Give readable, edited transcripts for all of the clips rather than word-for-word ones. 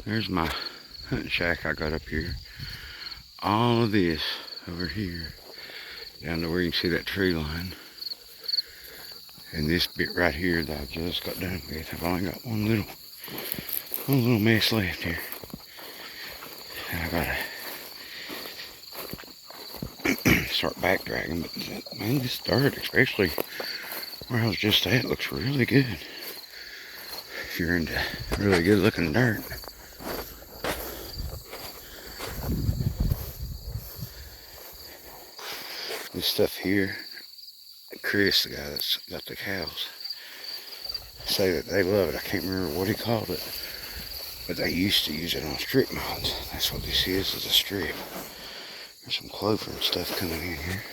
There's my hunting shack I got up here. All of this over here, down to where you can see that tree line. And this bit right here that I just got done with, I've only got one little mess left here. And I gotta start back dragging, but man, this dirt, especially where I was just at, looks really good. If you're into really good looking dirt. This stuff here, Chris, the guy that's got the cows, say that they love it. I can't remember what he called it, but they used to use it on strip mounds. That's what this is a strip. There's some clover and stuff coming in here.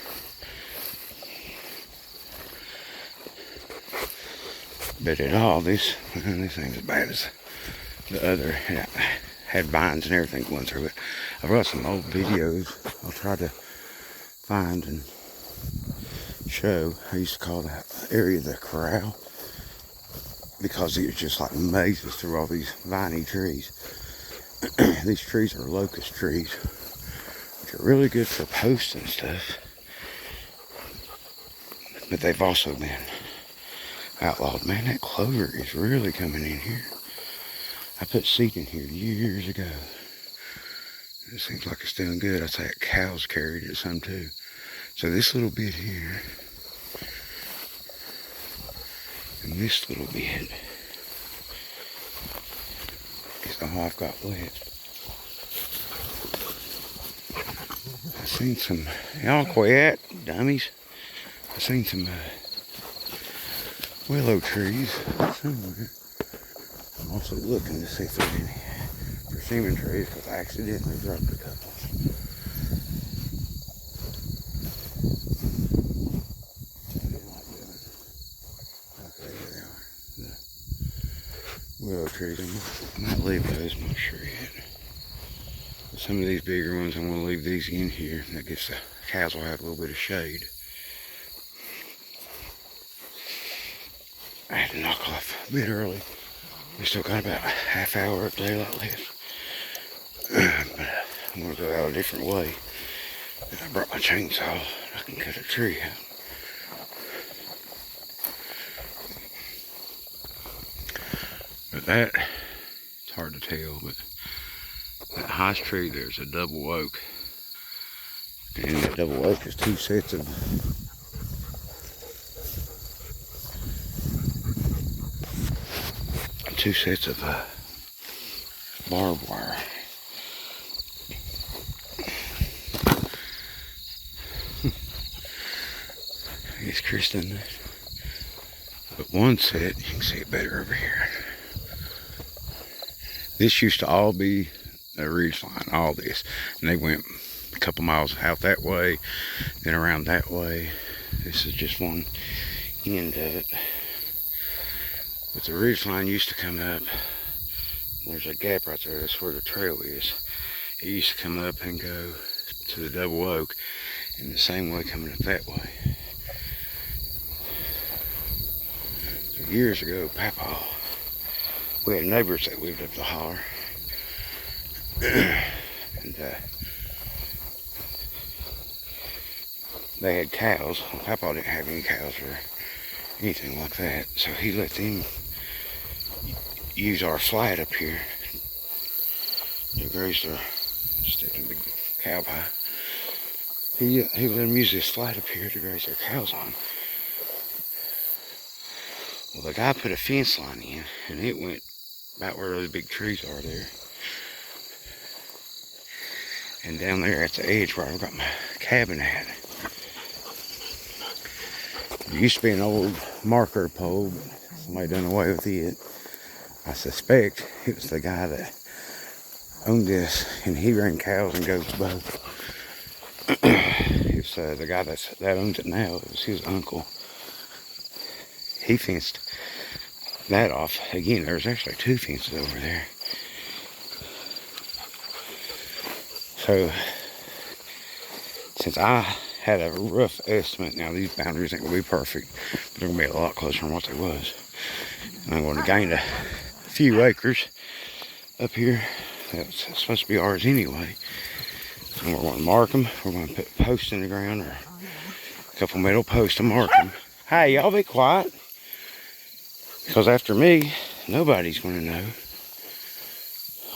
But at all, this thing's as bad as the other. It had vines and everything going through it. I've got some old videos I'll try to find and show. I used to call that area the corral because it was just like mazes through all these viney trees. These trees are locust trees, which are really good for posts and stuff, but they've also been outlawed. Man, that clover is really coming in here. I put seed in here years ago. It seems like it's doing good. I say cows carried it some too. So this little bit here, and this little bit is all I've got left. I've seen some, y'all quiet, dummies. I've seen some willow trees somewhere. I'm also looking to see if there's any persimmon trees because I accidentally dropped a couple. Willow trees, I might leave those, I'm not sure yet. But some of these bigger ones, I'm going to leave these in here. That gets the cows will have a little bit of shade. I had to knock off a bit early. We still got about a half hour of daylight left. But I'm going to go out a different way. And I brought my chainsaw. I can cut a tree out. But that, it's hard to tell, but that highest tree there's a double oak. And that double oak is two sets of barbed wire. I guess Chris done that. But one set, you can see it better over here. This used to all be a ridge line, all this. And they went a couple miles out that way, then around that way. This is just one end of it. But the ridge line used to come up. There's a gap right there, that's where the trail is. It used to come up and go to the double oak in the same way coming up that way. So years ago, Papa, we had neighbors that lived up the holler. And they had cows. Papa didn't have any cows or anything like that, so he let them use our flat up here to graze their, instead of big cow pie. He let them use this flat up here to graze their cows on. Well, the guy put a fence line in, and it went about where those big trees are there. And down there at the edge where I've got my cabin at. It used to be an old marker pole, but somebody done away with it. I suspect it was the guy that owned this, and he ran cows and goats both. It's the guy that owns it now. It was his uncle. He fenced that off. Again, there's actually two fences over there. So, since I had a rough estimate, now these boundaries ain't gonna be perfect, but they're gonna be a lot closer than what they was. And I'm going to gain a few acres up here that's supposed to be ours anyway. And we're going to mark them. We're going to put posts in the ground, or a couple metal posts to mark them. Hey, y'all be quiet. Because after me, nobody's going to know,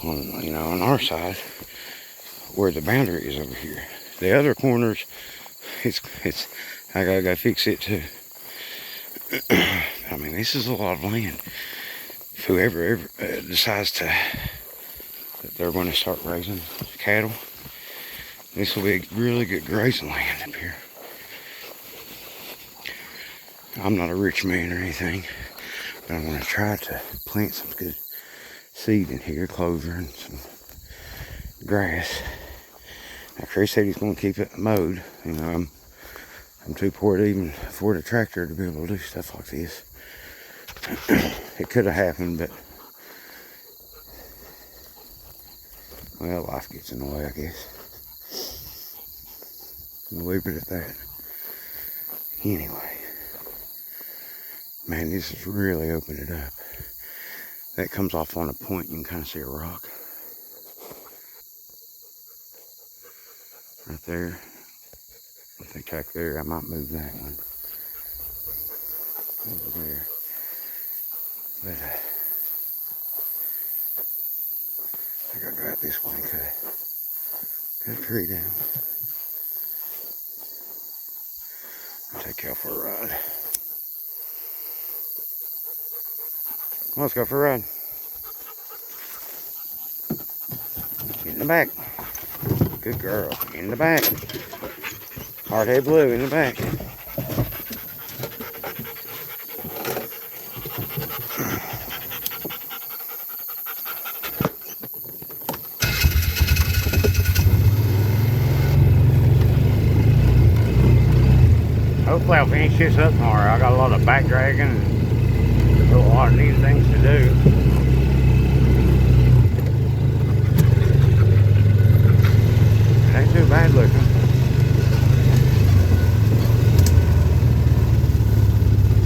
on our side, where the boundary is over here. The other corners, I gotta go fix it too. I mean, this is a lot of land. If whoever ever decides that they're going to start raising cattle, this will be a really good grazing land up here. I'm not a rich man or anything, but I'm going to try to plant some good seed in here, clover and some grass. Now, Chris said he's going to keep it mowed. I'm too poor to even afford a tractor to be able to do stuff like this. It could have happened, but well, life gets in the way, I guess. We'll leave it at that. Anyway, man, this has really opened it up. That comes off on a point. You can kind of see a rock right there. I think back there, I might move that one over there. But I gotta go out this way and cut a tree down. I'll take y'all for a ride. Let's go for a ride. Get in the back. Good girl. In the back. Hardhead blue in the back. Hopefully I'll finish this up tomorrow. I got a lot of back dragging and a lot of neat things to do. It ain't too bad looking.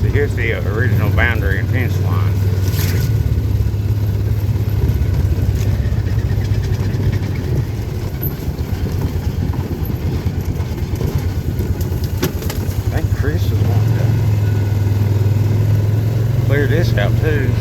See, here's the original boundary and fence line. I think Chris is wanting to clear this out too.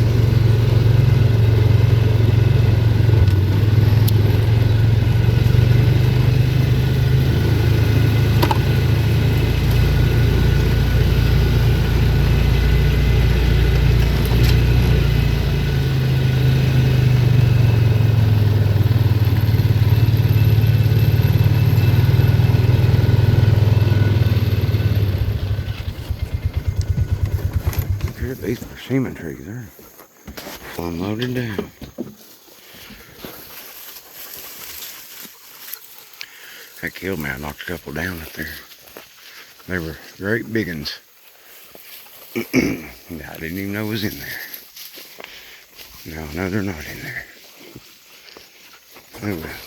These persimmon trees are unloaded down. That killed me. I knocked a couple down up there. They were great big ones. I didn't even know was in there. No, they're not in there. Oh well.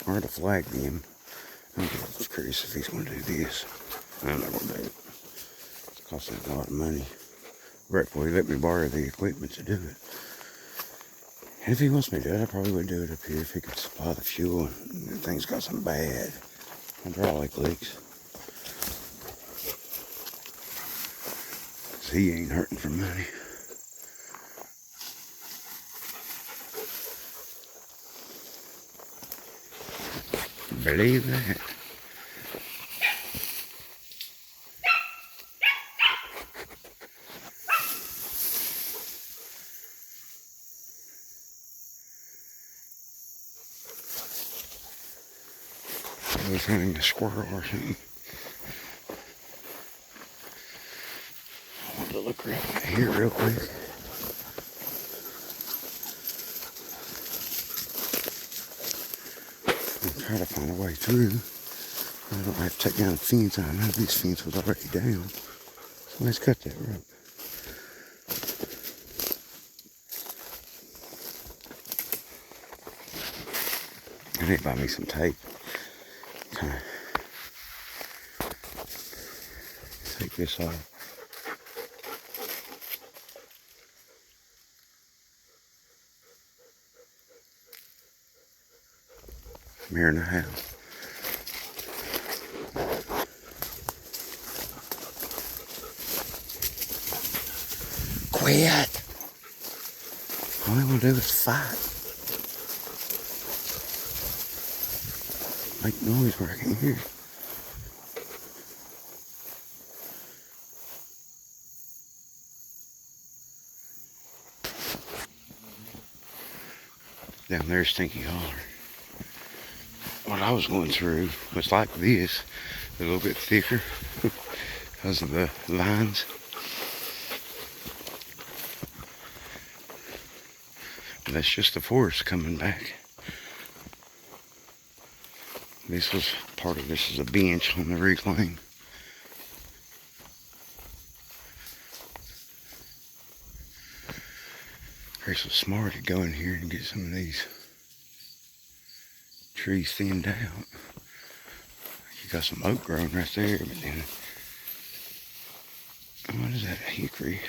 Hard to flag them. I'm just curious if he's going to do this. I'm not going to do it. Costs a lot of money. Grateful he let me borrow the equipment to do it. And if he wants me to do it, I probably would do it up here if he could supply the fuel. And the thing's got some bad hydraulic leaks. So he ain't hurting for money. Believe that. I was hunting a squirrel or something. I want to look right here real quick. And try to find a way through. I don't have to take down the fence. I know this fence was already down. So let's cut that rope. I need to buy me some tape. Kind of take this off. I'm here in the house. Quit! All they want to do is fight. Make noise where I can hear. Down there, Stinky Holler. What I was going through was like this, a little bit thicker because of the lines. But that's just the forest coming back. This was part of this is a bench on the reclaim. Chris was smart to go in here and get some of these trees thinned out. You got some oak growing right there, but then what is that? A hickory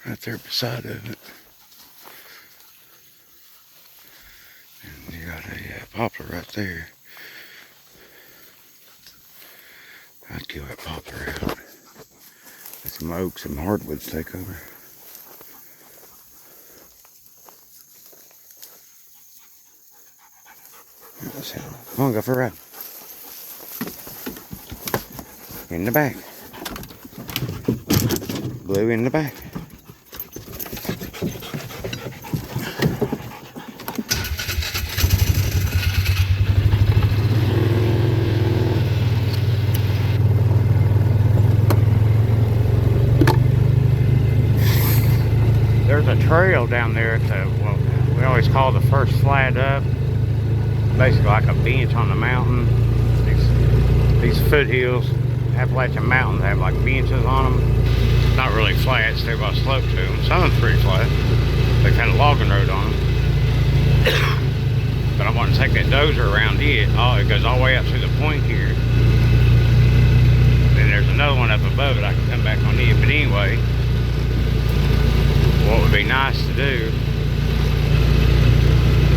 right there beside of it. And you got a poplar right there. I'd kill that poplar out. Let some oaks and hardwoods take over. Come on, go for a ride. In the back. Blue in the back. There's a trail down there at the, what we always call the first flat up. Basically like a bench on the mountain. These foothills, Appalachian mountains have like benches on them. Not really flat, still got a slope to them. Some of them's pretty flat. They've had a logging road on them. But I want to take that dozer around it. Oh, it goes all the way up to the point here. Then there's another one up above it. I can come back on it. But anyway, what would be nice to do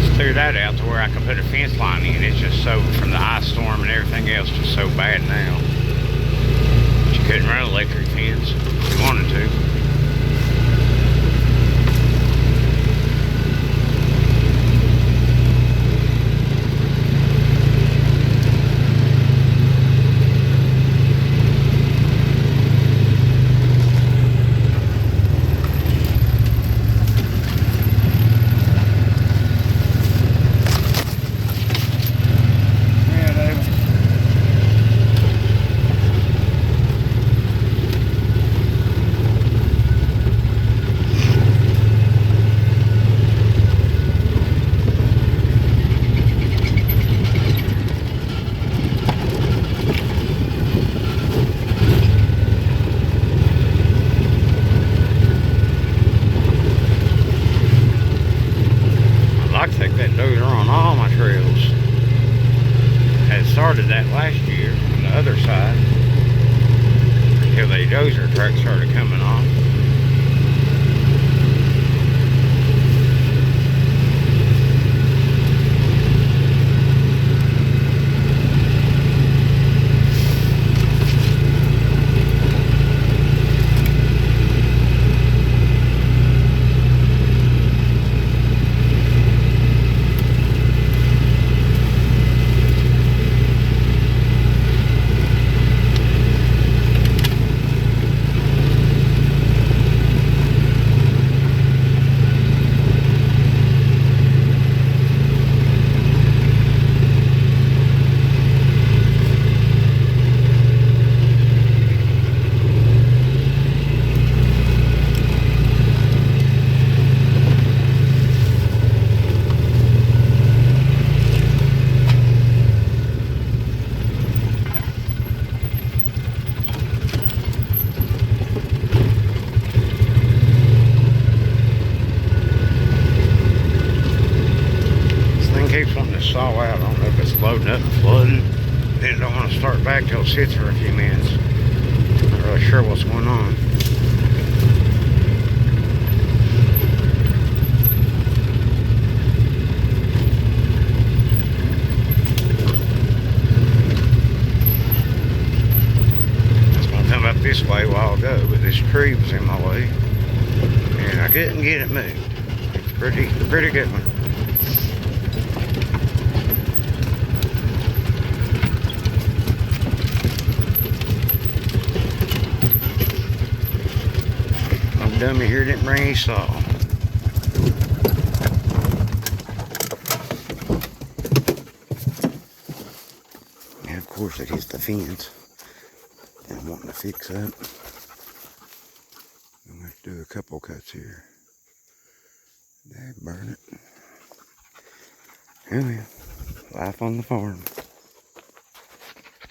is clear that out to where I can put a fence line in. It's just so, from the ice storm and everything else, just so bad now. But you couldn't run an electric fence if you wanted to. Started that last year on the other side until the dozer truck started coming on. Saw out. I don't know if it's loading up and flooding. Then don't want to start back till it sits for a few minutes. Not really sure what's going on. this tree was in my way, and I couldn't get it moved. It's pretty good one. Old dummy here didn't bring any saw. And of course it hits the fence. And I'm wanting to fix up. I'm going to have to do a couple cuts here. Burn it. Anyway, life on the farm.